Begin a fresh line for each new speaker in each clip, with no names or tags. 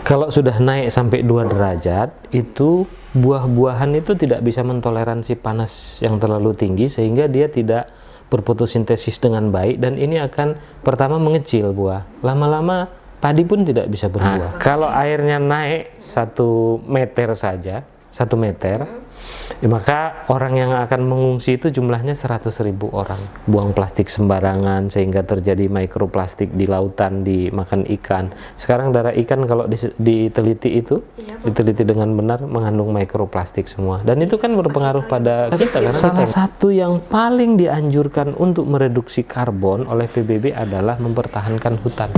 Kalau sudah naik sampai 2 derajat, itu buah-buahan itu tidak bisa mentoleransi panas yang terlalu tinggi sehingga dia tidak berfotosintesis dengan baik, dan ini akan pertama mengecil buah. Lama-lama padi pun tidak bisa berbuah. Kalau airnya naik 1 meter saja, 1 meter, maka orang yang akan mengungsi itu jumlahnya 100.000 orang. Buang plastik sembarangan sehingga terjadi mikroplastik di lautan, dimakan ikan. Sekarang darah ikan kalau diteliti itu, diteliti dengan benar, mengandung mikroplastik semua. Dan itu kan berpengaruh pada kita. Salah satu yang paling dianjurkan untuk mereduksi karbon oleh PBB adalah mempertahankan hutan.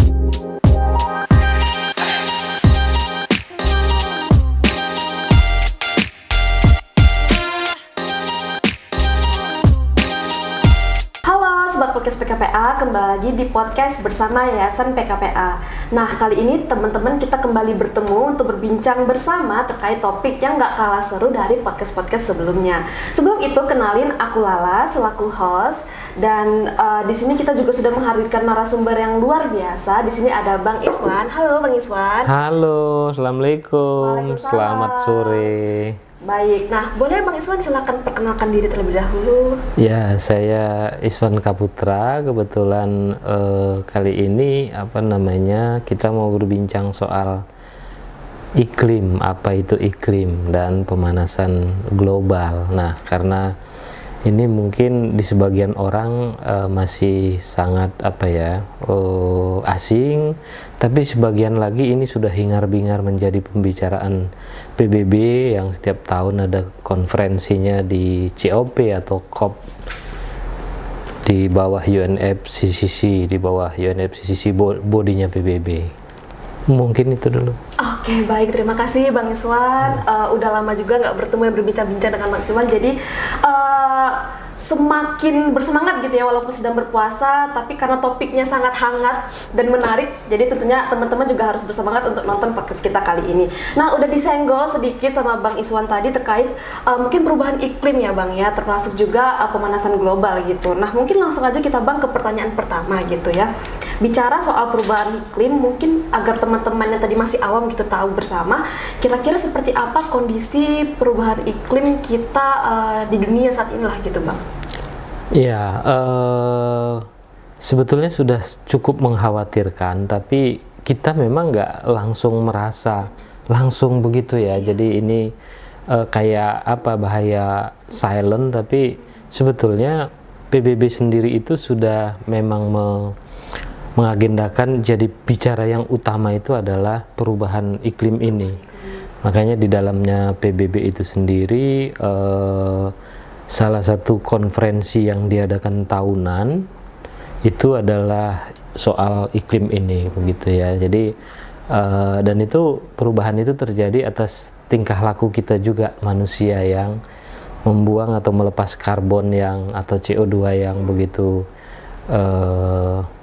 Podcast PKPA, kembali lagi di podcast bersama Yayasan PKPA. Nah, kali ini teman-teman kita kembali bertemu untuk berbincang bersama terkait topik yang gak kalah seru dari podcast-podcast sebelumnya. Sebelum itu, kenalin aku Lala selaku host, dan di sini kita juga sudah menghadirkan narasumber yang luar biasa. Di sini ada Bang Iswan. Halo Bang Iswan.
Halo, Assalamualaikum. Selamat sore.
Baik, nah boleh Bang Iswan silakan perkenalkan diri terlebih dahulu.
Ya, saya Iswan Kaputra. Kebetulan kali ini kita mau berbincang soal iklim, apa itu iklim dan pemanasan global. Nah, karena ini mungkin di sebagian orang masih sangat asing, tapi sebagian lagi ini sudah hingar-bingar menjadi pembicaraan PBB yang setiap tahun ada konferensinya di COP atau COP di bawah UNFCCC, bodinya PBB. Mungkin itu dulu.
Oke, baik, terima kasih Bang Iswan. Udah lama juga nggak bertemu berbincang-bincang dengan Bang Iswan, jadi semakin bersemangat gitu ya, walaupun sedang berpuasa, tapi karena topiknya sangat hangat dan menarik, jadi tentunya teman-teman juga harus bersemangat untuk nonton podcast kita kali ini. Nah, udah disenggol sedikit sama Bang Iswan tadi terkait mungkin perubahan iklim ya Bang ya, termasuk juga pemanasan global gitu. Nah, mungkin langsung aja kita Bang ke pertanyaan pertama gitu ya. Bicara soal perubahan iklim, mungkin agar teman-teman yang tadi masih awam gitu tahu bersama, kira-kira seperti apa kondisi perubahan iklim kita di dunia saat inilah gitu Bang.
Ya, sebetulnya sudah cukup mengkhawatirkan, tapi kita memang nggak langsung merasa langsung begitu ya. Jadi ini bahaya silent, tapi sebetulnya PBB sendiri itu sudah memang mengagendakan, jadi bicara yang utama itu adalah perubahan iklim ini. Makanya di dalamnya PBB itu sendiri salah satu konferensi yang diadakan tahunan itu adalah soal iklim ini, begitu ya. Jadi dan itu perubahan itu terjadi atas tingkah laku kita juga, manusia yang membuang atau melepas karbon atau CO2 yang begitu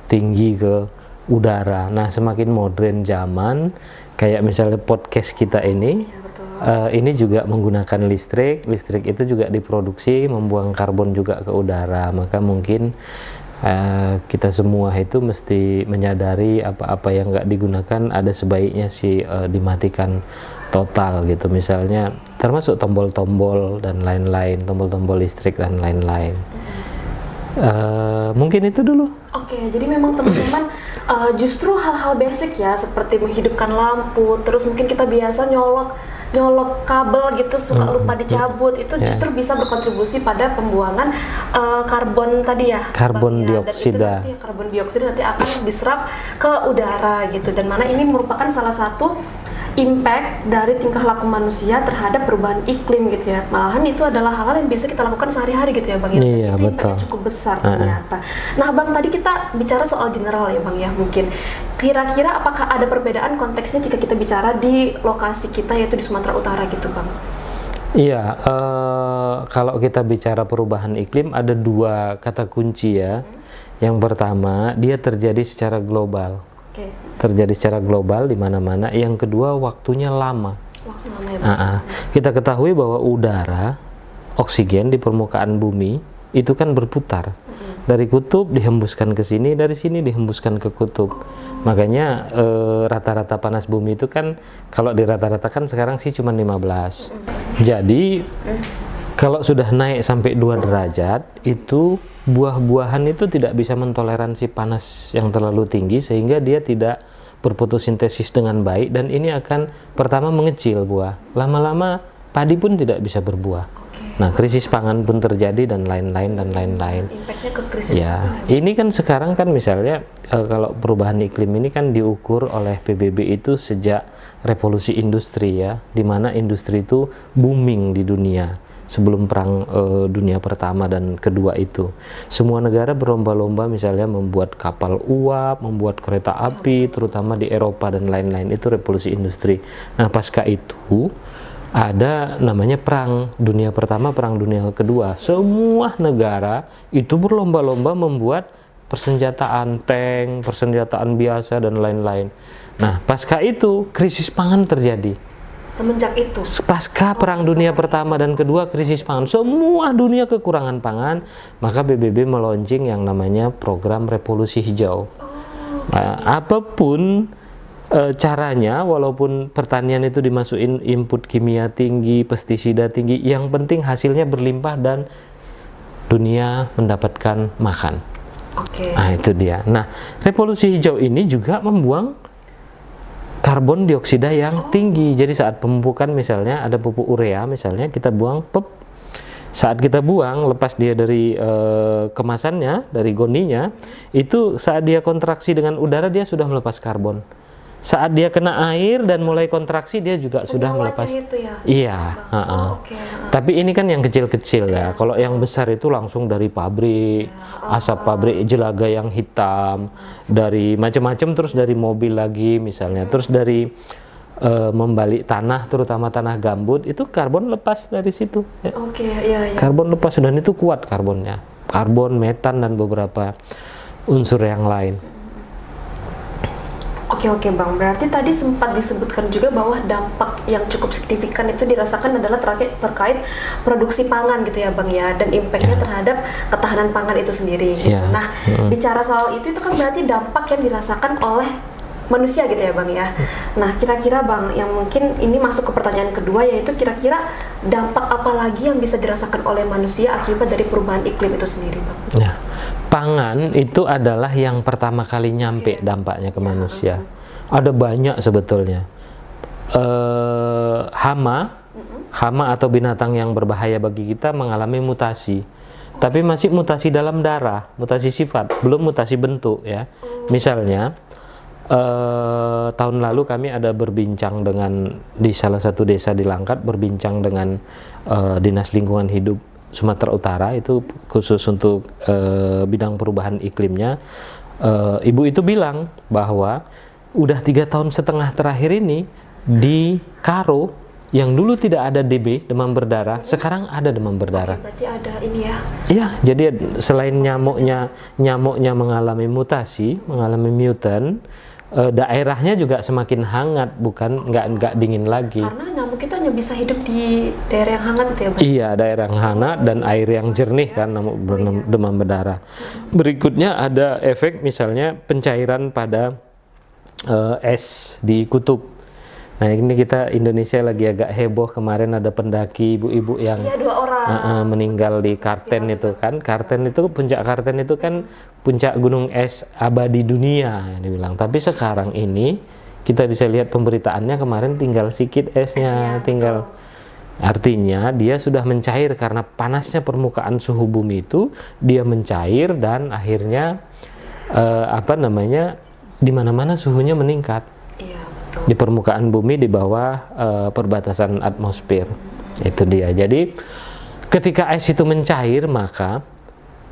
tinggi ke udara. Nah, semakin modern zaman, kayak misalnya podcast kita ini, ini juga menggunakan listrik itu juga diproduksi, membuang karbon juga ke udara. Maka mungkin kita semua itu mesti menyadari apa-apa yang nggak digunakan ada sebaiknya sih dimatikan total gitu. Misalnya termasuk tombol-tombol dan lain-lain, tombol-tombol listrik dan lain-lain. Mungkin itu dulu.
Oke, jadi memang teman-teman justru hal-hal basic ya, seperti menghidupkan lampu, terus mungkin kita biasa nyolok kabel gitu, suka lupa dicabut, itu justru bisa berkontribusi pada pembuangan karbon tadi ya,
karbon dioksida.
Dan itu nanti karbon dioksida nanti akan diserap ke udara gitu, dan mana ini merupakan salah satu impact dari tingkah laku manusia terhadap perubahan iklim gitu ya. Malahan itu adalah hal-hal yang biasa kita lakukan sehari-hari gitu ya Bang ya.
Iya,
itu
betul.
cukup besar ternyata. Nah Bang, tadi kita bicara soal general ya Bang ya, mungkin kira-kira apakah ada perbedaan konteksnya jika kita bicara di lokasi kita yaitu di Sumatera Utara gitu Bang?
Iya, kalau kita bicara perubahan iklim ada 2 kata kunci ya. Yang pertama, dia terjadi secara global. Terjadi secara global di mana-mana. Yang kedua, waktunya lama. Kita ketahui bahwa udara, oksigen di permukaan bumi itu kan berputar. Dari kutub dihembuskan ke sini, dari sini dihembuskan ke kutub. Makanya rata-rata panas bumi itu kan kalau dirata-ratakan sekarang sih cuma 15. Jadi kalau sudah naik sampai 2 derajat itu buah-buahan itu tidak bisa mentoleransi panas yang terlalu tinggi sehingga dia tidak berfotosintesis dengan baik, dan ini akan pertama mengecil buah. Lama-lama padi pun tidak bisa berbuah. Nah, krisis pangan pun terjadi dan lain-lain dan lain-lain.
Impactnya ke krisis
Ya,
pangan.
ini kan sekarang kan misalnya kalau perubahan iklim ini kan diukur oleh PBB itu sejak revolusi industri ya, di mana industri itu booming di dunia. Sebelum perang dunia pertama dan kedua itu, semua negara berlomba-lomba misalnya membuat kapal uap, membuat kereta api, terutama di Eropa dan lain-lain, itu revolusi industri. Nah, pasca itu ada namanya perang dunia pertama, perang dunia kedua. Semua negara itu berlomba-lomba membuat persenjataan tank, persenjataan biasa dan lain-lain. Nah, pasca itu krisis pangan terjadi.
Semenjak itu.
Pasca perang dunia pertama dan kedua krisis pangan, semua dunia kekurangan pangan, maka PBB meluncing yang namanya program revolusi hijau. Nah, apapun caranya, walaupun pertanian itu dimasukin input kimia tinggi, pestisida tinggi, yang penting hasilnya berlimpah dan dunia mendapatkan makan. Nah, itu dia. Nah, revolusi hijau ini juga membuang karbon dioksida yang tinggi. Jadi saat pemupukan misalnya ada pupuk urea misalnya, kita buang saat kita buang, lepas dia dari kemasannya, dari gondinya, itu saat dia kontraksi dengan udara dia sudah melepas karbon. Saat dia kena air dan mulai kontraksi dia juga sudah melepas.
Itu ya?
Iya. Tapi ini kan yang kecil-kecil ya. Kalau yang besar itu langsung dari pabrik, asap pabrik, jelaga yang hitam, dari macam-macam, terus dari mobil lagi misalnya, terus dari membalik tanah, terutama tanah gambut, itu karbon lepas dari situ. Ya. Karbon lepas, dan itu kuat karbonnya, karbon, metan dan beberapa unsur yang lain.
Oke Bang, berarti tadi sempat disebutkan juga bahwa dampak yang cukup signifikan itu dirasakan adalah terkait produksi pangan gitu ya Bang ya, dan impactnya terhadap ketahanan pangan itu sendiri gitu. Nah, bicara soal itu kan berarti dampak yang dirasakan oleh manusia gitu ya Bang ya. Nah, kira-kira Bang, yang mungkin ini masuk ke pertanyaan kedua, yaitu kira-kira dampak apa lagi yang bisa dirasakan oleh manusia akibat dari perubahan iklim itu sendiri Bang?
Ya. Pangan itu adalah yang pertama kali nyampe dampaknya ke manusia. Ada banyak sebetulnya. Hama atau binatang yang berbahaya bagi kita mengalami mutasi. Tapi masih mutasi dalam darah, mutasi sifat, belum mutasi bentuk ya. Misalnya tahun lalu kami ada berbincang dengan di salah satu desa di Langkat, berbincang dengan Dinas Lingkungan Hidup Sumatera Utara, itu khusus untuk bidang perubahan iklimnya. Ibu itu bilang bahwa udah 3,5 tahun terakhir ini di Karo yang dulu tidak ada DB, demam berdarah, sekarang ada demam berdarah.
Berarti ada ini ya?
Iya, jadi selain nyamuknya mengalami mutasi, mengalami mutan, daerahnya juga semakin hangat, bukan nggak dingin lagi.
Karena nyamuk itu hanya bisa hidup di daerah yang hangat gitu ya Bang?
Iya, daerah yang hangat dan air yang jernih kan, demam berdarah. Berikutnya ada efek misalnya pencairan pada es di kutub. Nah, ini kita Indonesia lagi agak heboh, kemarin ada pendaki ibu-ibu yang
2 orang
meninggal di Karten itu kan. Karten itu, puncak Karten itu kan puncak gunung es abadi dunia yang dibilang. Tapi sekarang ini kita bisa lihat pemberitaannya, kemarin tinggal sedikit esnya, tinggal. Artinya dia sudah mencair karena panasnya permukaan suhu bumi itu, dia mencair dan akhirnya di mana-mana suhunya meningkat. Di permukaan bumi di bawah perbatasan atmosfer. Itu dia. Jadi ketika es itu mencair, maka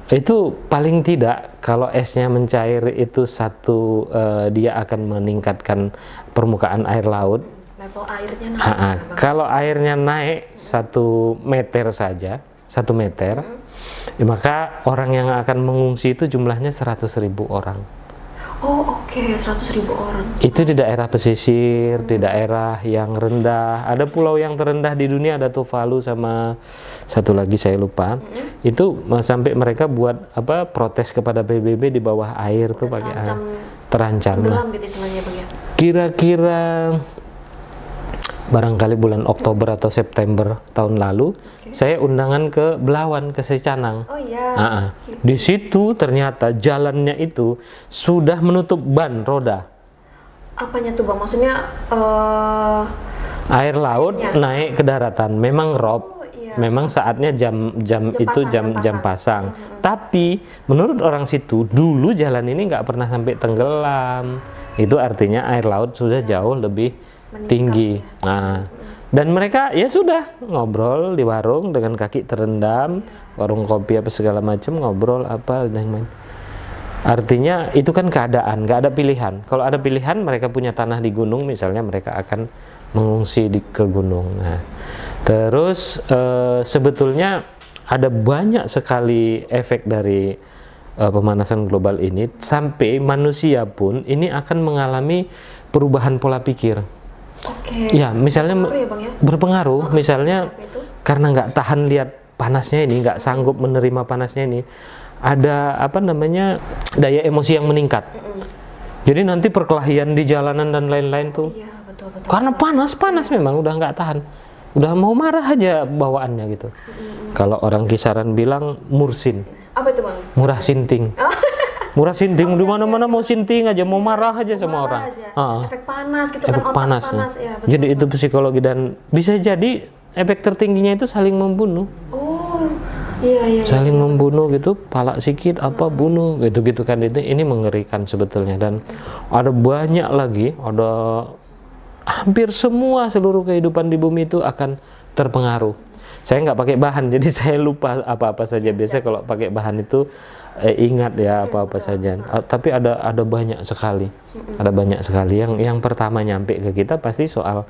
itu paling tidak kalau esnya mencair itu dia akan meningkatkan permukaan air laut.
Level airnya naik.
Kalau airnya naik 1 meter saja, 1 meter, maka orang yang akan mengungsi itu jumlahnya 100.000 orang.
100.000 orang.
Itu di daerah pesisir, di daerah yang rendah. Ada pulau yang terendah di dunia, ada Tuvalu sama satu lagi saya lupa. Itu sampai mereka buat protes kepada PBB di bawah air tuh pakai air. terancam. Nah,
Tenggelam gitu istilahnya Bang ya.
kira-kira barangkali bulan Oktober atau September tahun lalu, saya undangan ke Belawan, ke Secanang.
Oh iya.
Di situ ternyata jalannya itu sudah menutup ban roda.
Apanya tuh Bang? Maksudnya
Air laut naik ke daratan, memang rob.
iya.
Memang saatnya jam itu
pasang,
jam pasang. Tapi menurut orang situ dulu jalan ini nggak pernah sampai tenggelam. Itu artinya air laut sudah jauh lebih tinggi. Nah, dan mereka ya sudah ngobrol di warung dengan kaki terendam, warung kopi apa segala macam, ngobrol apa dan lain. Artinya itu kan keadaan, nggak ada pilihan. Kalau ada pilihan, mereka punya tanah di gunung misalnya, mereka akan mengungsi ke gunung. Nah, terus sebetulnya ada banyak sekali efek dari pemanasan global ini, sampai manusia pun ini akan mengalami perubahan pola pikir.
Oke.
Ya, misalnya
Berpengaruh ya, Bang, ya?
berpengaruh, misalnya
itu?
karena nggak tahan lihat panasnya ini, nggak sanggup menerima panasnya ini, ada apa namanya daya emosi yang meningkat. Jadi nanti perkelahian di jalanan dan lain-lain tuh,
Iya, betul.
karena panas memang udah nggak tahan, udah mau marah aja bawaannya gitu. Kalau orang kisaran bilang mursin,
Apa itu Bang?
murah sinting. Murah sinting, di mana-mana mau sinting aja, mau marah aja sama orang.
Aja. Efek panas gitu
Efek
kan, otak
panas.
panas ya. Betul.
Jadi itu psikologi, dan bisa jadi efek tertingginya itu saling membunuh.
Oh, iya.
Saling membunuh gitu, palak sikit apa bunuh gitu kan. Ini mengerikan sebetulnya, dan ada banyak lagi, ada hampir seluruh kehidupan di bumi itu akan terpengaruh. Saya nggak pakai bahan, jadi saya lupa apa-apa saja. Biasanya kalau pakai bahan itu ingat ya apa-apa saja. Tapi ada banyak sekali, Yang pertama nyampe ke kita pasti soal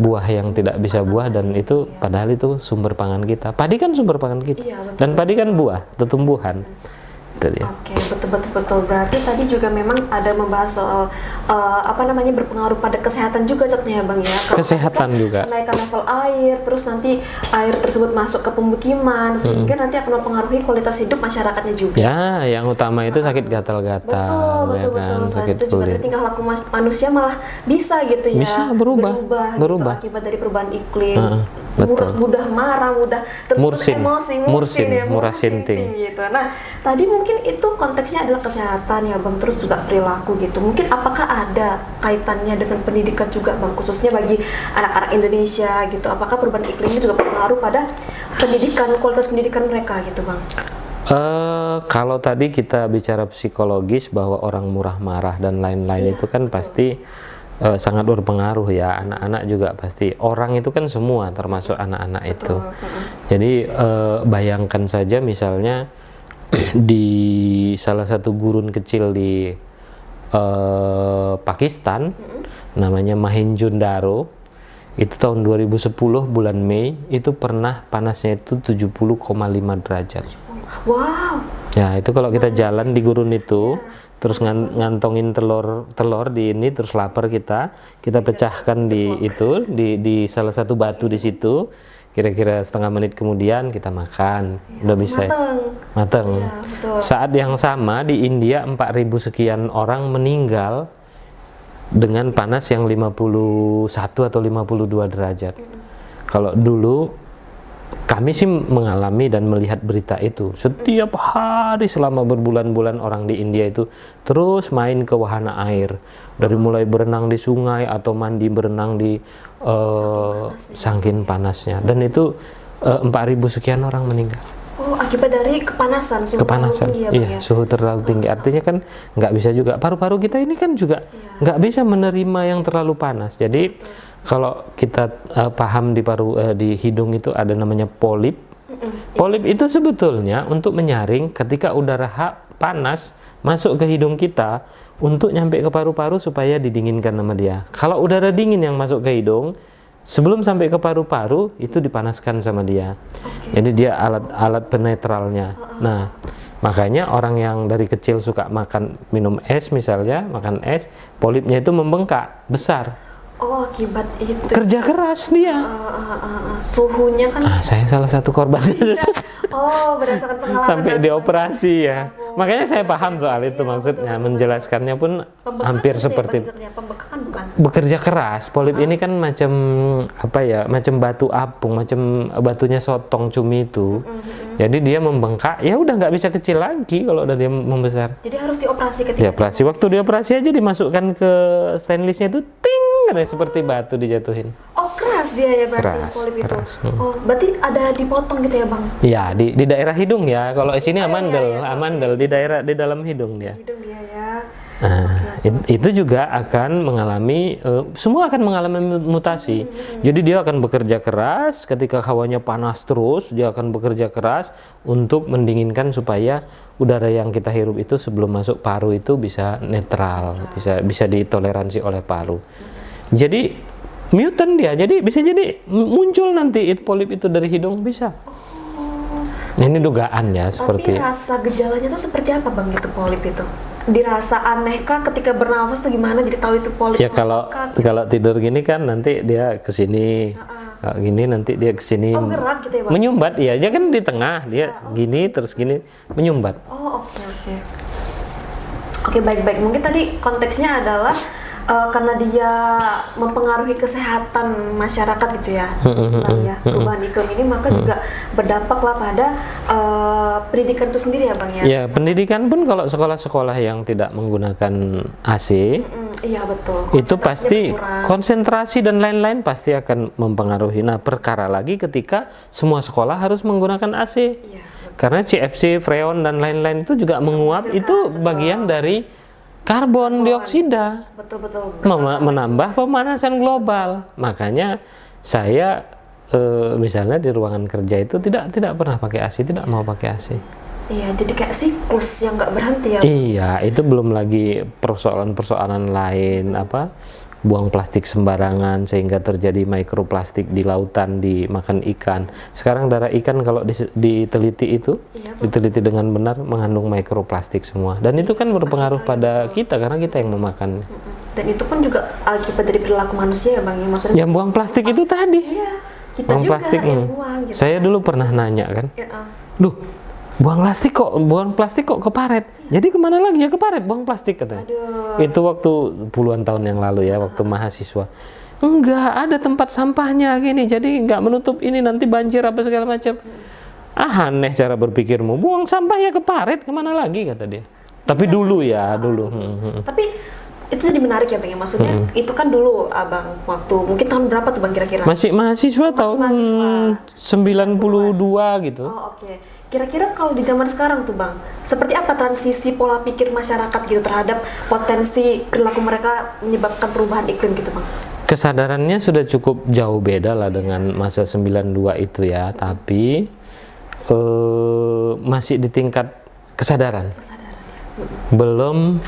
buah yang tidak bisa buah, dan itu padahal itu sumber pangan kita. Padi kan sumber pangan kita,
Iya, betul.
dan padi kan buah, tumbuhan. Itu dia.
Oke, betul. Berarti tadi juga memang ada membahas soal berpengaruh pada kesehatan juga contohnya ya Bang ya. Kalau
Kesehatan juga.
Kenaikan level air, terus nanti air tersebut masuk ke pemukiman, sehingga nanti akan mempengaruhi kualitas hidup masyarakatnya juga.
Ya, yang utama itu sakit gatal-gatal, ya kan,
Betul. Selain
sakit
itu juga
kulit.
dari tingkah laku manusia malah bisa gitu ya.
Bisa berubah.
Gitu, akibat dari perubahan iklim.
Betul.
Mudah marah, mudah tersulut emosi,
murah sinting
gitu. Nah, tadi mungkin itu konteksnya adalah kesehatan ya Bang, terus juga perilaku gitu. Mungkin apakah ada kaitannya dengan pendidikan juga Bang, khususnya bagi anak-anak Indonesia gitu. Apakah perubahan iklim ini juga berpengaruh pada pendidikan, kualitas pendidikan mereka gitu Bang?
Kalau tadi kita bicara psikologis bahwa orang murah marah dan lain-lain, itu kan pasti sangat berpengaruh ya. Anak-anak juga pasti, orang itu kan semua termasuk anak-anak itu. Jadi bayangkan saja misalnya di salah satu gurun kecil di Pakistan, namanya Mohenjo-daro, itu tahun 2010 bulan Mei, itu pernah panasnya itu 70,5 derajat.
Wow.
Ya, itu kalau kita jalan di gurun itu, terus ngantongin telur di ini, terus lapar kita pecahkan di salah satu batu di situ, kira-kira setengah menit kemudian kita makan, udah bisa mateng.
Ya, betul.
Saat yang sama di India 4.000 sekian orang meninggal dengan panas yang 51 atau 52 derajat. Kalau dulu kami sih mengalami dan melihat berita itu setiap hari selama berbulan-bulan. Orang di India itu terus main ke wahana air, dari mulai berenang di sungai atau mandi berenang di saking panasnya, dan itu 4.000 sekian orang meninggal.
Oh, akibat dari kepanasan, suhu terlalu tinggi ya Bang,
iya, suhu terlalu tinggi. Artinya kan nggak bisa juga, paru-paru kita ini kan juga nggak bisa menerima yang terlalu panas. Jadi kalau kita paham di hidung itu ada namanya polip. Polip itu sebetulnya untuk menyaring ketika udara panas masuk ke hidung kita, untuk nyampe ke paru-paru supaya didinginkan sama dia. Kalau udara dingin yang masuk ke hidung, sebelum sampai ke paru-paru itu dipanaskan sama dia. Jadi dia alat penetralnya. Nah, makanya orang yang dari kecil suka minum es misalnya, makan es, polipnya itu membengkak besar.
Oh, akibat itu.
Kerja keras dia.
Suhunya kan.
Saya salah satu korban.
Oh, berdasarkan pengalaman.
Sampai dioperasi ya. Makanya saya paham soal itu, maksudnya menjelaskannya pun
Pembekakan
hampir
gitu ya,
seperti
Bang, jatuhnya. Pembekakan bukan?
bekerja keras. Polip ini kan macam apa ya, macam batu apung, macam batunya sotong cumi itu. Jadi dia membengkak, ya udah nggak bisa kecil lagi kalau udah dia membesar.
Jadi harus dioperasi ketika
Dioperasi, waktu dioperasi aja dimasukkan ke stainlessnya itu ting, kayak seperti batu dijatuhin.
Oh, keras dia ya berarti
Keras,
polip itu.
keras.
Oh, berarti ada dipotong gitu ya, Bang?
Ya di daerah hidung ya. Kalau sini amandel,
iya,
amandel di daerah di dalam hidung dia.
Hidung dia ya.
Nah, itu juga akan mengalami, semua akan mengalami mutasi. Jadi dia akan bekerja keras, ketika hawanya panas terus, dia akan bekerja keras untuk mendinginkan supaya udara yang kita hirup itu sebelum masuk paru itu bisa netral, bisa ditoleransi oleh paru. Jadi mutant dia, jadi bisa jadi muncul nanti polip itu dari hidung bisa. Ini dugaan ya seperti.
Tapi rasa gejalanya tuh seperti apa, Bang, gitu polip itu? Dirasa aneh kah ketika bernafas tuh gimana jadi tahu itu polip?
Ya kalau tidur gini kan nanti dia ke sini. Kalau gini nanti dia ke sini.
Oh, gerak gitu ya, Bang?
Menyumbat ya. Dia kan di tengah, dia gini terus gini menyumbat.
Oh, oke. Oke, baik-baik. Mungkin tadi konteksnya adalah karena dia mempengaruhi kesehatan masyarakat gitu ya, Bang, ya. Perubahan iklim ini maka juga berdampak lah pada pendidikan itu sendiri ya, Bang ya.
Ya, pendidikan pun kalau sekolah-sekolah yang tidak menggunakan AC,
Iya betul.
itu
Konsentrasinya
pasti
berkurang.
konsentrasi dan lain-lain pasti akan mempengaruhi. Nah, perkara lagi ketika semua sekolah harus menggunakan AC.
Iya,
Karena CFC, freon dan lain-lain itu juga menguap, itu bagian dari karbon dioksida.
betul.
Menambah pemanasan global. Makanya saya misalnya di ruangan kerja itu tidak pernah pakai AC, tidak mau pakai AC.
Iya, jadi kayak siklus yang nggak berhenti ya.
Iya, itu belum lagi persoalan-persoalan lain, apa buang plastik sembarangan sehingga terjadi mikroplastik di lautan, dimakan ikan. Sekarang darah ikan kalau diteliti itu, diteliti dengan benar mengandung mikroplastik semua. Dan itu kan berpengaruh pada kita karena kita yang memakannya.
Dan itu pun juga akibat dari perilaku manusia ya, Bang, ya, maksudnya.
Yang buang plastik itu tadi.
Iya, kita
Buang
juga
plastik.
yang buang gitu.
Saya dulu pernah nanya kan,
Ya,
duh, buang plastik kok ke paret. Jadi kemana lagi ya ke paret buang plastik katanya.
Aduh.
Itu waktu puluhan tahun yang lalu ya, waktu mahasiswa. Enggak ada tempat sampahnya gini, jadi nggak menutup ini nanti banjir apa segala macam. Aneh cara berpikirmu, buang sampah ya ke paret, kemana lagi kata dia. Tapi dulu ya, dulu.
Tapi itu jadi menarik ya, Bang, ya. Maksudnya itu kan dulu Abang waktu mungkin tahun berapa tuh, Bang, kira-kira?
Masih mahasiswa tahun
mahasiswa.
92 gitu.
Oh, oke. Kira-kira kalau di zaman sekarang tuh, Bang, seperti apa transisi pola pikir masyarakat gitu terhadap potensi perilaku mereka menyebabkan perubahan iklim gitu, Bang?
Kesadarannya sudah cukup jauh beda lah dengan masa 92 itu ya, tapi masih di tingkat kesadaran. Belum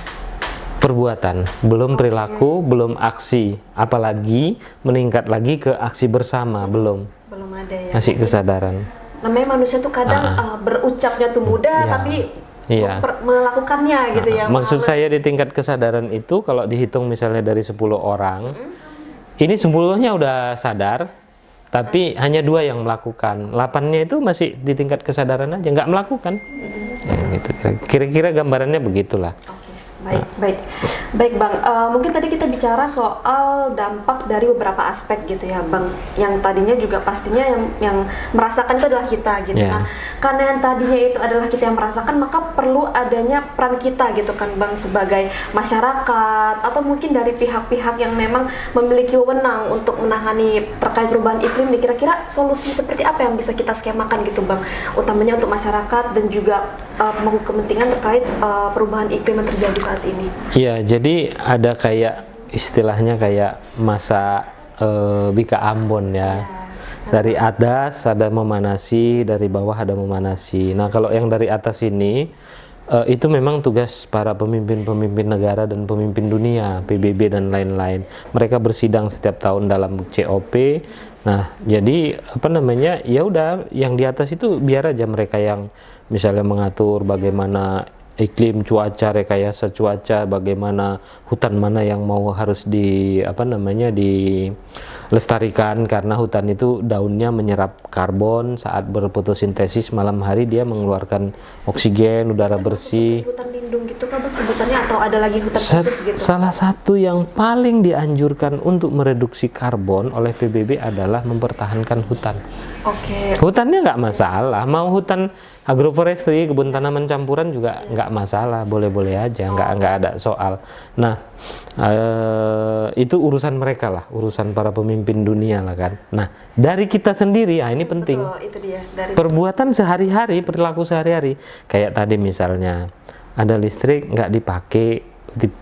perbuatan, belum perilaku, belum aksi, apalagi meningkat lagi ke aksi bersama, belum.
Belum ada ya.
Masih kesadaran.
Namanya manusia tuh kadang berucapnya tuh mudah, tapi melakukannya gitu ya.
Maksud saya di tingkat kesadaran itu kalau dihitung misalnya dari 10 orang, ini 10-nya udah sadar, tapi hanya 2 yang melakukan. 8-nya itu masih di tingkat kesadaran aja, nggak melakukan. Ya, gitu. Kira-kira gambarannya begitulah.
Baik, Bang. Mungkin tadi kita bicara soal dampak dari beberapa aspek gitu ya, Bang. Yang tadinya juga pastinya yang merasakan itu adalah kita gitu. Nah, karena yang tadinya itu adalah kita yang merasakan, maka perlu adanya peran kita gitu kan, Bang, sebagai masyarakat atau mungkin dari pihak-pihak yang memang memiliki wewenang untuk menangani terkait perubahan iklim. Kira-kira solusi seperti apa yang bisa kita skemakan gitu, Bang? Utamanya untuk masyarakat dan juga pemangku kepentingan terkait perubahan iklim yang terjadi saat ini.
Iya, jadi ada kayak istilahnya kayak masa Bika Ambon ya. Dari atas ada memanasi, dari bawah ada memanasi. Nah, kalau yang dari atas ini itu memang tugas para pemimpin-pemimpin negara dan pemimpin dunia, PBB dan lain-lain. Mereka bersidang setiap tahun dalam COP. Nah, jadi apa namanya? Ya udah, yang di atas itu biar aja mereka yang misalnya mengatur bagaimana iklim, cuaca, rekayasa cuaca, bagaimana hutan mana yang harus dilestarikan, karena hutan itu daunnya menyerap karbon saat berfotosintesis, malam hari dia mengeluarkan oksigen, udara bersih.
Seperti hutan lindung gitu kan Bang sebutannya, atau ada lagi hutan khusus gitu?
Salah satu yang paling dianjurkan untuk mereduksi karbon oleh PBB adalah mempertahankan hutan.
Oke.
Hutannya nggak masalah, mau hutan agroforestry, kebun tanaman campuran juga nggak masalah, boleh-boleh aja, nggak ada soal. Nah, itu urusan mereka lah, urusan para pemimpin dunia lah kan. Nah, dari kita sendiri, ini penting.
Betul, itu dia. Dari
Perbuatan sehari-hari, perilaku sehari-hari, kayak tadi misalnya ada listrik nggak dipakai,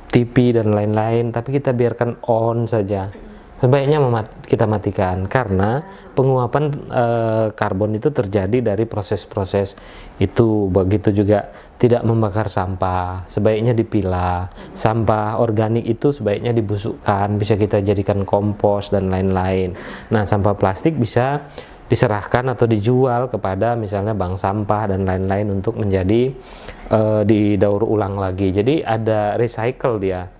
TV dan lain-lain, tapi kita biarkan on saja. Sebaiknya kita matikan, karena penguapan karbon itu terjadi dari proses-proses itu. Begitu juga tidak membakar sampah, sebaiknya dipilah. Sampah organik itu sebaiknya dibusukkan, bisa kita jadikan kompos dan lain-lain. Nah, sampah plastik bisa diserahkan atau dijual kepada misalnya bank sampah dan lain-lain untuk menjadi didaur ulang lagi. Jadi ada recycle dia,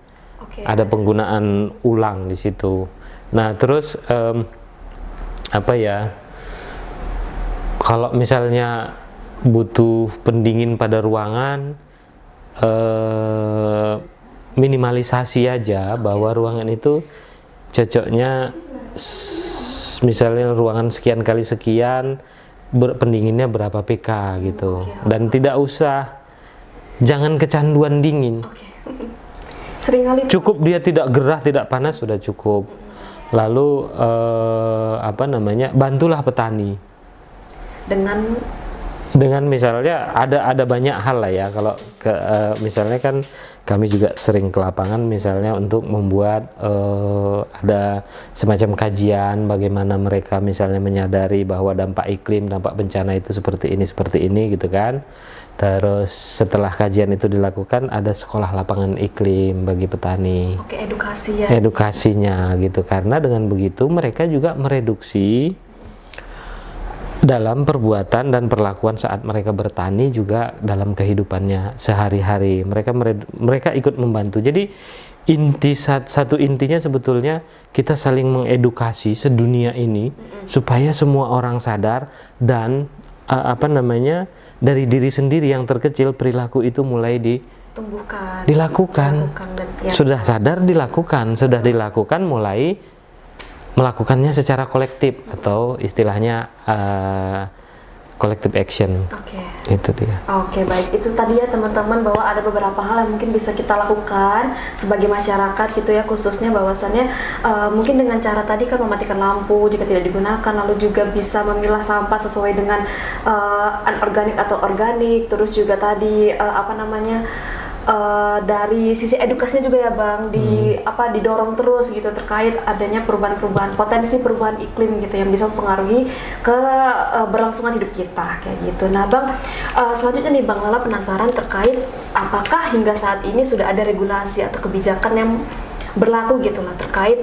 ada penggunaan ulang di situ. Nah, terus kalau misalnya butuh pendingin pada ruangan, minimalisasi aja bahwa ruangan itu cocoknya misalnya ruangan sekian kali sekian, pendinginnya berapa PK gitu. Dan tidak usah, jangan kecanduan dingin.
seringkali
Cukup dia tidak gerah, tidak panas, sudah cukup. Lalu bantulah petani dengan misalnya ada banyak hal lah ya. Kalau misalnya kan kami juga sering ke lapangan misalnya untuk membuat ada semacam kajian bagaimana mereka misalnya menyadari bahwa dampak iklim, dampak bencana itu seperti ini gitu kan. Terus setelah kajian itu dilakukan, ada sekolah lapangan iklim bagi petani.
Oke, edukasi ya.
Edukasinya gitu, karena dengan begitu mereka juga mereduksi dalam perbuatan dan perlakuan saat mereka bertani, juga dalam kehidupannya sehari-hari. Mereka ikut membantu. Jadi satu intinya sebetulnya kita saling mengedukasi sedunia ini supaya semua orang sadar, dan dari diri sendiri yang terkecil perilaku itu mulai dilakukan. Sudah sadar dilakukan, sudah dilakukan mulai melakukannya secara kolektif, atau istilahnya collective action. Itu dia.
Oke, baik. Itu tadi ya teman-teman, bahwa ada beberapa hal yang mungkin bisa kita lakukan sebagai masyarakat gitu ya, khususnya bahwasannya mungkin dengan cara tadi kan mematikan lampu jika tidak digunakan, lalu juga bisa memilah sampah sesuai dengan anorganik atau organik. Terus juga tadi dari sisi edukasinya juga ya Bang, didorong terus gitu terkait adanya potensi perubahan iklim gitu yang bisa mempengaruhi ke berlangsungan hidup kita kayak gitu. Nah Bang, selanjutnya nih Bang Lala penasaran terkait apakah hingga saat ini sudah ada regulasi atau kebijakan yang berlaku gitu lah terkait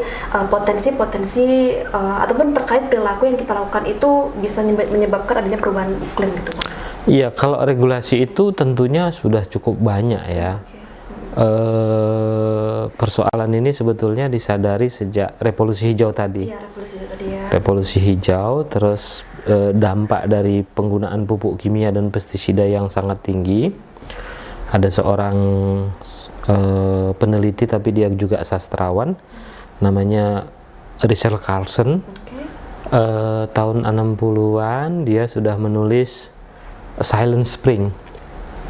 potensi-potensi ataupun terkait perilaku yang kita lakukan itu bisa menyebabkan adanya perubahan iklim gitu Bang.
Iya, kalau regulasi itu tentunya sudah cukup banyak ya. Persoalan ini sebetulnya disadari sejak revolusi hijau tadi.
Iya, revolusi hijau tadi ya.
Revolusi hijau, terus dampak dari penggunaan pupuk kimia dan pestisida yang sangat tinggi. Ada seorang peneliti, tapi dia juga sastrawan, namanya Rachel Carson. Tahun 60-an dia sudah menulis Silent Spring.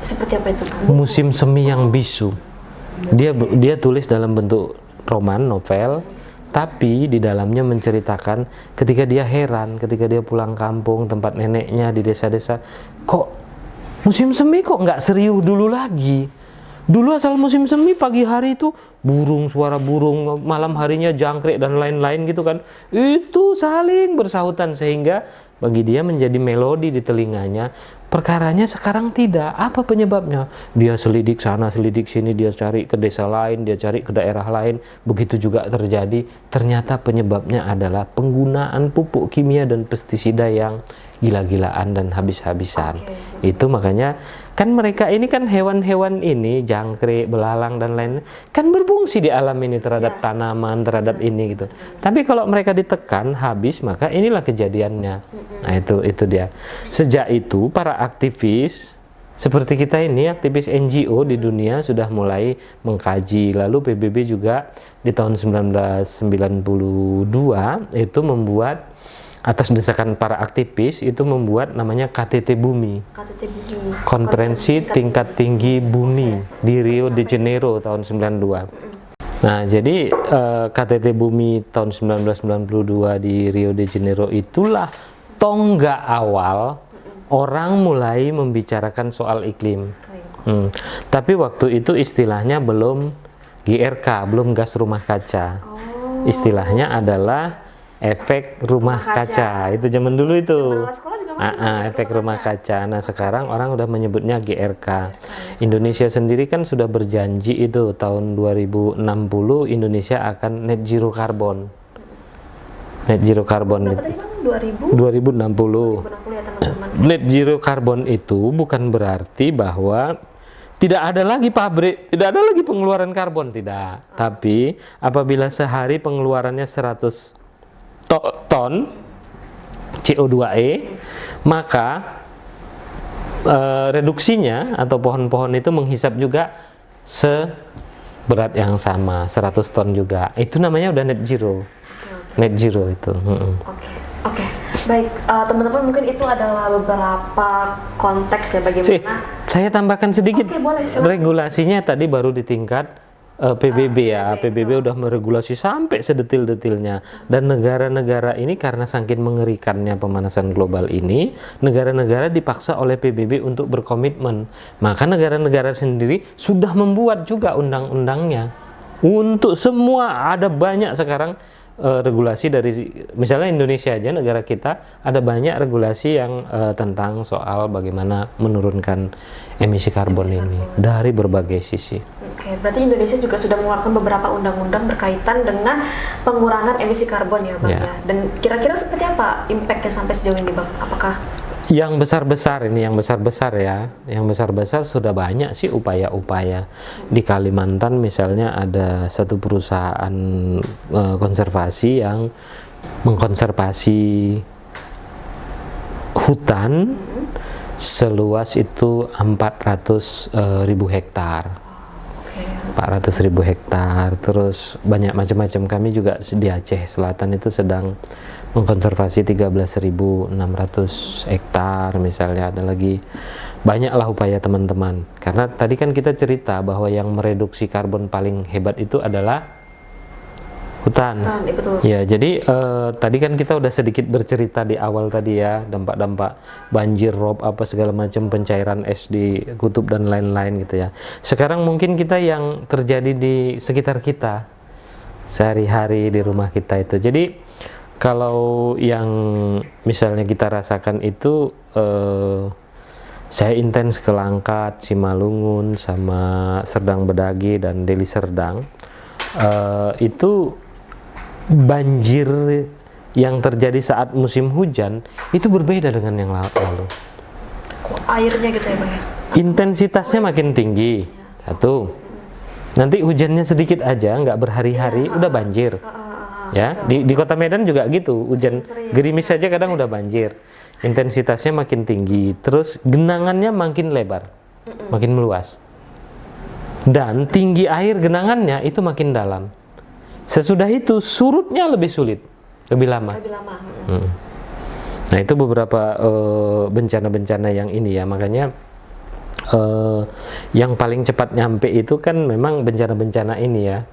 Seperti apa itu?
Musim semi yang bisu. Dia tulis dalam bentuk roman, novel, tapi di dalamnya menceritakan ketika dia heran, ketika dia pulang kampung tempat neneknya di desa-desa, kok musim semi kok nggak serius dulu lagi. Dulu asal musim semi pagi hari itu suara burung, malam harinya jangkrik dan lain-lain gitu kan. Itu saling bersahutan sehingga bagi dia menjadi melodi di telinganya. Perkaranya sekarang tidak. Apa penyebabnya? Dia selidik sana, selidik sini, dia cari ke desa lain, dia cari ke daerah lain. Begitu juga terjadi. Ternyata penyebabnya adalah penggunaan pupuk kimia dan pestisida yang gila-gilaan dan habis-habisan. Itu makanya Kan mereka ini kan hewan-hewan ini, jangkrik, belalang dan lain kan berfungsi di alam ini terhadap tanaman, terhadap ini gitu. Tapi kalau mereka ditekan habis, maka inilah kejadiannya. Nah, itu dia. Sejak itu para aktivis seperti kita ini, aktivis NGO di dunia sudah mulai mengkaji. Lalu PBB juga di tahun 1992 itu membuat, atas desakan para aktivis, itu membuat namanya KTT Bumi.
KTT Bumi.
Konferensi Tingkat Tinggi Bumi di Rio de Janeiro tahun 92. Nah, jadi KTT Bumi tahun 1992 di Rio de Janeiro itulah tonggak awal orang mulai membicarakan soal iklim. Tapi waktu itu istilahnya belum GRK, belum gas rumah kaca. Istilahnya adalah efek rumah kaca. Itu zaman dulu itu. Efek rumah kaca. Nah, sekarang orang udah menyebutnya GRK. Indonesia sendiri kan sudah berjanji itu tahun 2060 Indonesia akan net zero karbon. Net zero karbon.
Berapa tadi Bang?
2060.
2060 ya teman-teman.
Net zero karbon itu bukan berarti bahwa tidak ada lagi pabrik, tidak ada lagi pengeluaran karbon, tidak. Tapi apabila sehari pengeluarannya 100 ton CO2e, maka reduksinya atau pohon-pohon itu menghisap juga seberat yang sama, 100 ton juga. Itu namanya udah net zero. Net zero itu.
Oke. Baik, teman-teman, mungkin itu adalah beberapa konteks ya bagaimana.
Saya tambahkan sedikit.
Oke, boleh, silakan.
Regulasinya tadi baru di tingkat PBB ya. PBB udah meregulasi sampai sedetil-detilnya. Dan negara-negara ini karena saking mengerikannya pemanasan global ini, negara-negara dipaksa oleh PBB untuk berkomitmen. Maka negara-negara sendiri sudah membuat juga undang-undangnya. Untuk semua, ada banyak sekarang regulasi dari, misalnya Indonesia aja, negara kita ada banyak regulasi yang tentang soal bagaimana menurunkan emisi karbon ini dari berbagai sisi.
Oke, berarti Indonesia juga sudah mengeluarkan beberapa undang-undang berkaitan dengan pengurangan emisi karbon ya Bang ya. Dan kira-kira seperti apa impact-nya sampai sejauh ini Bang? Apakah
yang besar-besar ini, yang besar-besar ya, yang besar-besar sudah banyak sih upaya-upaya. Di Kalimantan misalnya ada satu perusahaan konservasi yang mengkonservasi hutan seluas itu 400.000 hektar. 400.000 hektar. Terus banyak macam-macam. Kami juga di Aceh Selatan itu sedang mengkonservasi 13.600 hektar misalnya. Ada lagi banyaklah upaya teman-teman. Karena tadi kan kita cerita bahwa yang mereduksi karbon paling hebat itu adalah hutan.
betul.
Ya, jadi tadi kan kita udah sedikit bercerita di awal tadi ya, dampak-dampak banjir, rob, apa segala macam, pencairan es di kutub dan lain-lain gitu ya. Sekarang mungkin kita yang terjadi di sekitar kita sehari-hari di rumah kita itu. Jadi kalau yang misalnya kita rasakan itu, saya intens ke Langkat, Simalungun, sama Serdang Bedagi dan Deli Serdang. Itu banjir yang terjadi saat musim hujan itu berbeda dengan yang lalu.
Airnya gitu ya Bang ya?
Intensitasnya makin tinggi. Satu. Nanti hujannya sedikit aja, nggak berhari-hari, udah banjir. Ya, di Kota Medan juga gitu. Hujan gerimis saja kadang udah banjir. Intensitasnya makin tinggi. Terus genangannya makin lebar, makin meluas. Dan tinggi air genangannya itu makin dalam. Sesudah itu surutnya lebih sulit, lebih lama. Nah, itu beberapa bencana-bencana yang ini ya, makanya yang paling cepat nyampe itu kan memang bencana-bencana ini ya.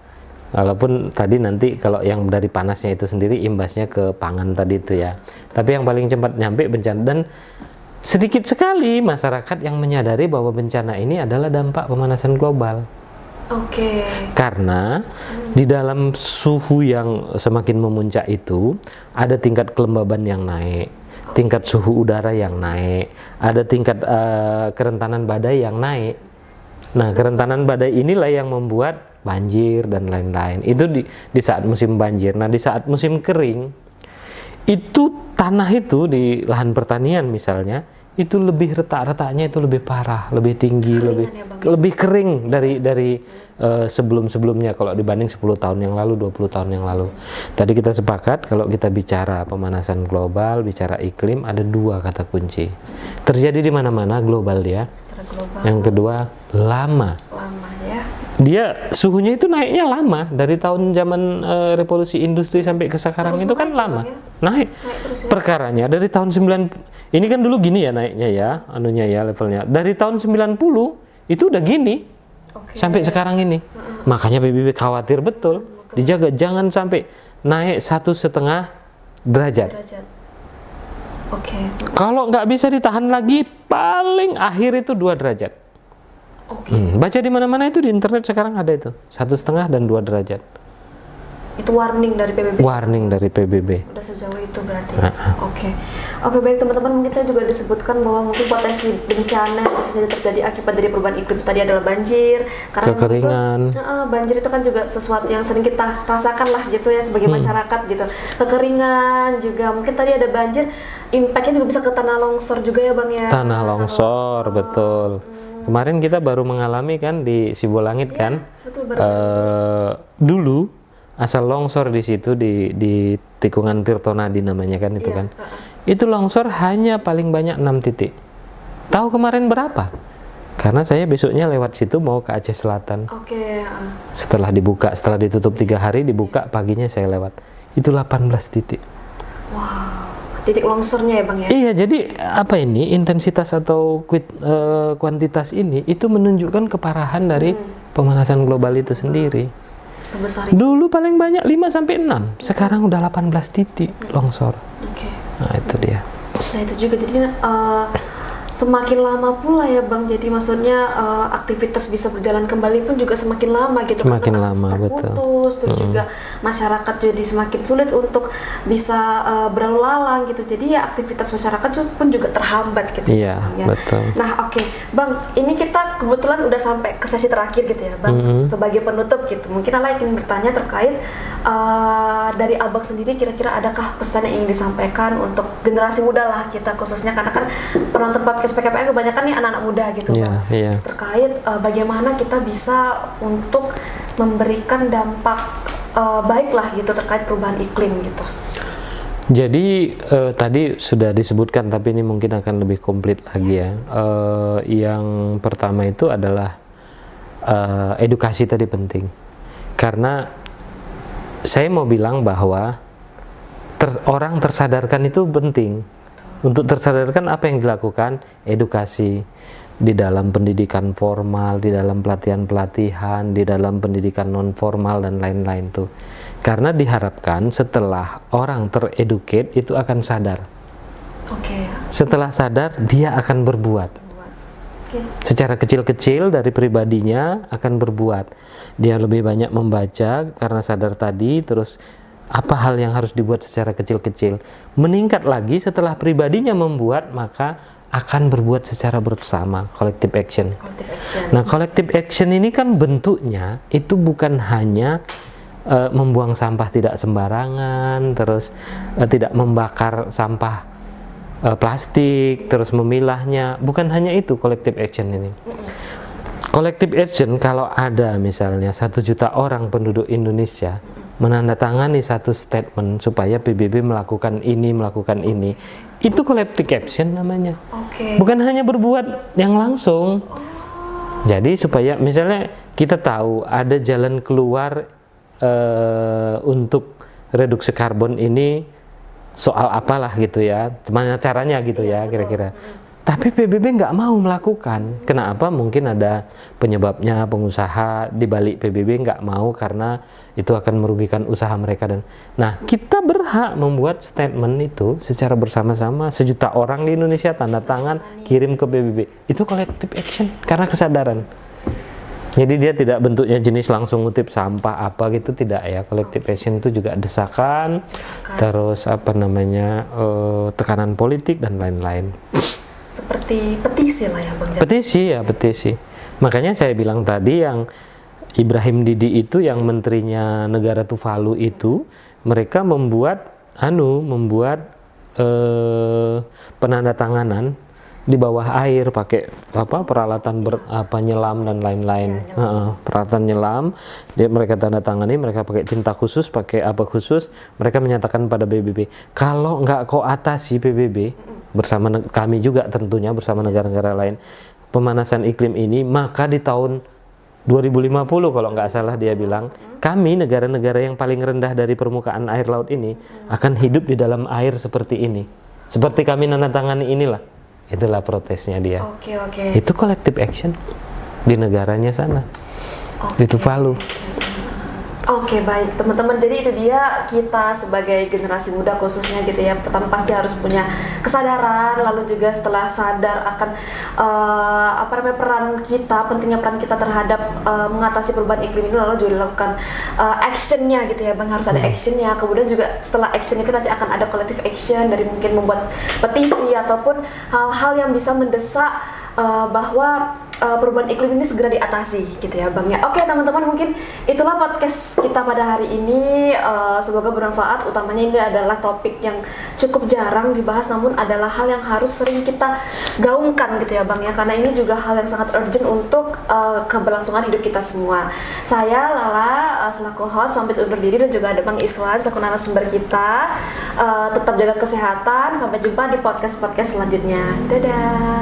Walaupun tadi nanti kalau yang dari panasnya itu sendiri imbasnya ke pangan tadi itu ya. Tapi yang paling cepat nyampe bencana, dan sedikit sekali masyarakat yang menyadari bahwa bencana ini adalah dampak pemanasan global. Karena di dalam suhu yang semakin memuncak itu ada tingkat kelembaban yang naik, tingkat suhu udara yang naik, ada tingkat kerentanan badai yang naik. Nah, kerentanan badai inilah yang membuat banjir dan lain-lain. Itu di saat musim banjir. Nah, di saat musim kering itu tanah itu di lahan pertanian misalnya itu lebih retak-retaknya itu lebih parah, lebih tinggi,
Keringan
lebih kering dari sebelum-sebelumnya kalau dibanding 10 tahun yang lalu, 20 tahun yang lalu. Tadi kita sepakat kalau kita bicara pemanasan global, bicara iklim, ada 2 kata kunci. Terjadi di mana-mana, global ya.
Secara global.
Yang kedua, lama.
Lama ya.
Dia suhunya itu naiknya lama dari tahun zaman revolusi industri sampai ke sekarang
Terus
itu kan
naik
lama.
ya?
Naik.
Terus ya.
Perkaranya dari tahun 9 ini kan dulu gini ya naiknya ya, anunya ya levelnya. Dari tahun 90 itu udah gini.
Oke.
Sampai sekarang ini. Makanya PBB khawatir betul. Dijaga jangan sampai naik 1,5 derajat.
Oke.
Kalau nggak bisa ditahan lagi, paling akhir itu 2 derajat.
Oke.
Baca di mana-mana itu di internet sekarang ada itu 1,5 dan 2 derajat.
Itu warning dari PBB.
Warning dari PBB.
Udah sejauh itu berarti. Oke. Oke, baik teman-teman, mungkin kita juga disebutkan bahwa mungkin potensi bencana yang bisa saja terjadi akibat dari perubahan iklim tadi adalah banjir, karena
Kekeringan.
banjir itu kan juga sesuatu yang sering kita rasakan lah gitu ya sebagai masyarakat gitu. Kekeringan juga, mungkin tadi ada banjir, impactnya juga bisa ke tanah longsor juga ya Bang ya.
Tanah longsor, betul. Kemarin kita baru mengalami kan di Sibolangit kan.
Betul,
Dulu asal longsor di situ di tikungan Tirtonadi namanya kan itu kan. Itu longsor hanya paling banyak 6 titik. Tahu kemarin berapa? Karena saya besoknya lewat situ mau ke Aceh Selatan.
Oke.
Setelah ditutup 3 hari, dibuka paginya saya lewat. Itu 18 titik.
Wow. Titik longsornya ya Bang ya?
Iya, jadi apa ini intensitas atau kuantitas ini itu menunjukkan keparahan dari pemanasan global itu sendiri.
Sebesar itu.
Dulu paling banyak 5 sampai 6, sekarang udah 18 titik longsor.
Oke.
Nah, itu dia.
Nah itu juga jadi semakin lama pula ya Bang, jadi maksudnya aktivitas bisa berjalan kembali pun juga semakin lama gitu.
Semakin
karena
lama,
terputus, terus juga masyarakat jadi semakin sulit untuk bisa berlalu lalang gitu, jadi ya aktivitas masyarakat pun juga terhambat gitu.
Iya,
ya.
betul.
Nah oke, Bang, ini kita kebetulan udah sampai ke sesi terakhir gitu ya Bang, sebagai penutup gitu, mungkin Ala ingin bertanya terkait dari Abang sendiri, kira-kira adakah pesan yang ingin disampaikan untuk generasi muda lah kita khususnya, karena kan penonton podcast PKPN kebanyakan nih anak-anak muda gitu Bang, terkait bagaimana kita bisa untuk memberikan dampak baik lah gitu terkait perubahan iklim gitu.
Jadi tadi sudah disebutkan tapi ini mungkin akan lebih komplit lagi ya. Yang pertama itu adalah edukasi tadi penting, karena saya mau bilang bahwa orang tersadarkan itu penting. Untuk tersadarkan apa yang dilakukan? Edukasi di dalam pendidikan formal, di dalam pelatihan-pelatihan, di dalam pendidikan non formal dan lain-lain tuh. Karena diharapkan setelah orang tereducate itu akan sadar.
Oke.
Setelah sadar dia akan berbuat. Secara kecil-kecil dari pribadinya akan berbuat. Dia lebih banyak membaca karena sadar tadi, terus apa hal yang harus dibuat secara kecil-kecil. Meningkat lagi setelah pribadinya membuat, maka akan berbuat secara bersama, collective action. Nah, collective action ini kan bentuknya itu bukan hanya membuang sampah tidak sembarangan, terus tidak membakar sampah plastik, terus memilahnya. Bukan hanya itu collective action ini. Collective action kalau ada misalnya 1 juta orang penduduk Indonesia menandatangani satu statement supaya PBB melakukan ini, itu collective action namanya. Bukan hanya berbuat yang langsung. Jadi supaya misalnya kita tahu ada jalan keluar untuk reduksi karbon ini soal apalah gitu ya, gimana caranya gitu ya kira-kira. Tapi PBB nggak mau melakukan. Kenapa? Mungkin ada penyebabnya, pengusaha di balik PBB nggak mau karena itu akan merugikan usaha mereka. Nah, kita berhak membuat statement itu secara bersama-sama. 1 juta orang di Indonesia tanda tangan, kirim ke PBB. Itu collective action karena kesadaran. Jadi dia tidak bentuknya jenis langsung ngutip sampah apa gitu, tidak ya. Collective action itu juga desakan. Terus tekanan politik dan lain-lain.
Seperti petisi lah ya Bang.
Petisi. Makanya saya bilang tadi yang Ibrahim Didi itu yang menterinya negara Tuvalu itu, mereka membuat penandatanganan di bawah air pakai peralatan nyelam dan lain-lain. Peralatan nyelam mereka tanda tangani, mereka pakai tinta khusus, pakai apa khusus, mereka menyatakan pada PBB kalau nggak kau atasi PBB bersama kami juga tentunya bersama negara-negara lain pemanasan iklim ini, maka di tahun 2050 kalau nggak salah dia bilang, kami negara-negara yang paling rendah dari permukaan air laut ini akan hidup di dalam air seperti ini. Seperti kami nandatangani inilah. Itulah protesnya dia.
Oke.
Itu collective action di negaranya sana. Di Tuvalu.
Oke, baik teman-teman, jadi itu dia kita sebagai generasi muda khususnya gitu ya, pertama pasti harus punya kesadaran, lalu juga setelah sadar akan pentingnya peran kita terhadap mengatasi perubahan iklim ini, lalu juga dilakukan actionnya gitu ya Bang, harus ada actionnya. Kemudian juga setelah action itu nanti akan ada collective action dari mungkin membuat petisi ataupun hal-hal yang bisa mendesak bahwa perubahan iklim ini segera diatasi gitu ya Bang ya. Oke teman-teman, mungkin itulah podcast kita pada hari ini, semoga bermanfaat. Utamanya ini adalah topik yang cukup jarang dibahas, namun adalah hal yang harus sering kita gaungkan gitu ya Bang ya, karena ini juga hal yang sangat urgent untuk keberlangsungan hidup kita semua. Saya Lala selaku host pamit undur diri, dan juga ada Bang Iswan selaku narasumber kita. Tetap jaga kesehatan, sampai jumpa di podcast-podcast selanjutnya. Dadah.